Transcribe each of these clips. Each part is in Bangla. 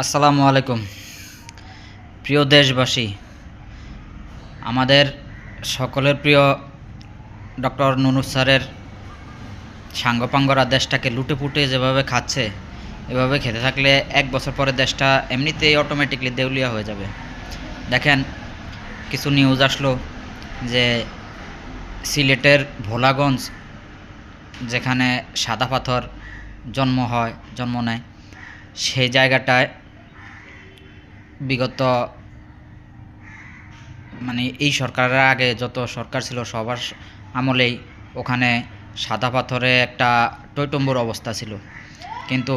আসসালামু আলাইকুম। প্রিয় দেশবাসী, আমাদের সকলের প্রিয় ডক্টর নুনুস স্যারের সাঙ্গপাঙ্গরা দেশটাকে লুটেপুটে যেভাবে খাচ্ছে, এভাবে খেতে থাকলে ১ বছর পরে দেশটা এমনিতেই অটোমেটিকলি দেউলিয়া হয়ে যাবে। দেখেন, কিছু নিউজ আসলো যে সিলেটের ভোলাগঞ্জ, যেখানে সাদা পাথর জন্ম নেয়, সেই জায়গাটায় বিগত এই সরকারের আগে যত সরকার ছিল সবার আমলেই ওখানে সাদা পাথরে একটা টইটম্বুর অবস্থা ছিল। কিন্তু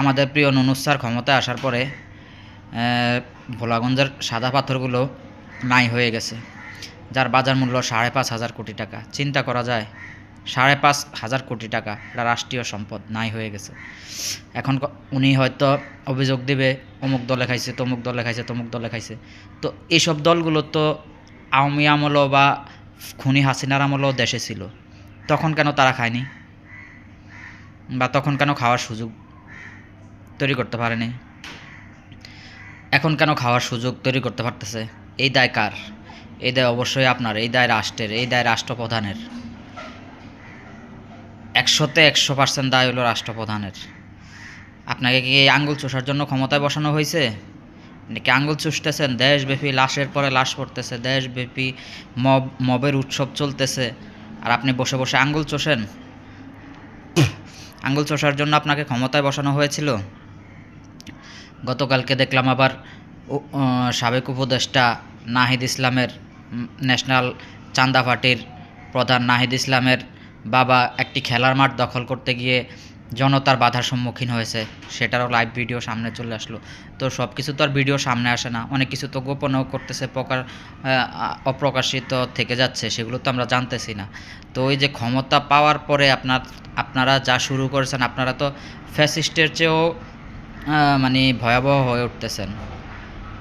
আমাদের প্রিয় নুনুস স্যার ক্ষমতায় আসার পরে ভোলাগঞ্জের সাদা পাথরগুলো নাই হয়ে গেছে, যার বাজার মূল্য ৫,৫০০ কোটি টাকা। চিন্তা করা যায়, ৫,৫০০ কোটি টাকা, এটা রাষ্ট্রীয় সম্পদ নাই হয়ে গেছে। এখন উনি হয়তো অভিযোগ দিবে অমুক দলে খাইছে, তমুক দলে খাইছে, তমুক দলে খাইছে। তো এইসব দলগুলো তো আওয়ামী আমলও বা খুনি হাসিনার আমলও দেশে ছিল, তখন কেন তারা খায়নি? বা তখন কেন খাওয়ার সুযোগ তৈরি করতে পারেনি? এখন কেন খাওয়ার সুযোগ তৈরি করতে পারতেছে? এই দায় কার? এই দায় অবশ্যই আপনার, এই দায় রাষ্ট্রের, এই দায় রাষ্ট্রপ্রধানের। ১০০তে ১০০% দায় হলো রাষ্ট্রপ্রধানের। আপনাকে কি এই আঙ্গুল চষার জন্য ক্ষমতায় বসানো হয়েছে? নাকি আঙ্গুল চুষতেছেন? দেশব্যাপী লাশের পরে লাশ পড়তেছে, দেশব্যাপী মবের উৎসব চলতেছে, আর আপনি বসে বসে আঙ্গুল চষেন? আঙ্গুল চষার জন্য আপনাকে ক্ষমতায় বসানো হয়েছিল? গতকালকে দেখলাম আবার সাবেক উপদেষ্টা নাহিদ ইসলামের, ন্যাশনাল চান্দা পার্টির প্রধান নাহিদ ইসলামের বাবা একটি খেলার মাঠ দখল করতে গিয়ে জনতার বাধার সম্মুখীন হয়েছে, সেটারও লাইভ ভিডিও সামনে চলে আসলো। তো সব কিছু তো আর ভিডিও সামনে আসে না, অনেক কিছু তো গোপনেও করতেছে, অপ্রকাশিত থেকে যাচ্ছে, সেগুলো তো আমরা জানতেছি না। তো ওই যে ক্ষমতা পাওয়ার পরে আপনারা যা শুরু করেছেন, আপনারা তো ফ্যাসিস্টের চেয়েও ভয়াবহ হয়ে উঠতেছেন।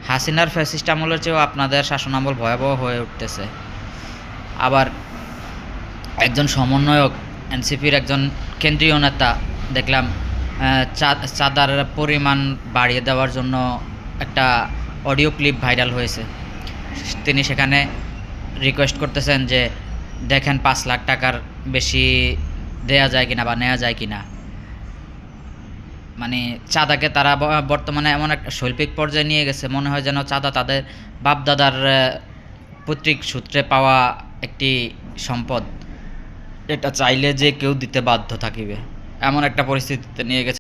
হাসিনার ফ্যাসিস্ট আমলের চেয়েও আপনাদের শাসনামল ভয়াবহ হয়ে উঠতেছে। আবার একজন সমন্বয়ক, এনসিপির একজন কেন্দ্রীয় নেতা দেখলাম চাঁদার পরিমাণ বাড়িয়ে দেওয়ার জন্য একটা অডিও ক্লিপ ভাইরাল হয়েছে। তিনি সেখানে রিকোয়েস্ট করতেছেন যে দেখেন ৫ লাখ টাকার বেশি দেয়া যায় কিনা বা নেওয়া যায় কিনা। চাঁদাকে তারা বর্তমানে এমন একটা শৈল্পিক পর্যায়ে নিয়ে গেছে, মনে হয় যেন চাঁদা তাদের বাপদাদার পৈতৃক সূত্রে পাওয়া একটি সম্পদ, এটা চাইলে যে কেউ দিতে বাধ্য থাকিবে, এমন একটা পরিস্থিতিতে নিয়ে গেছে।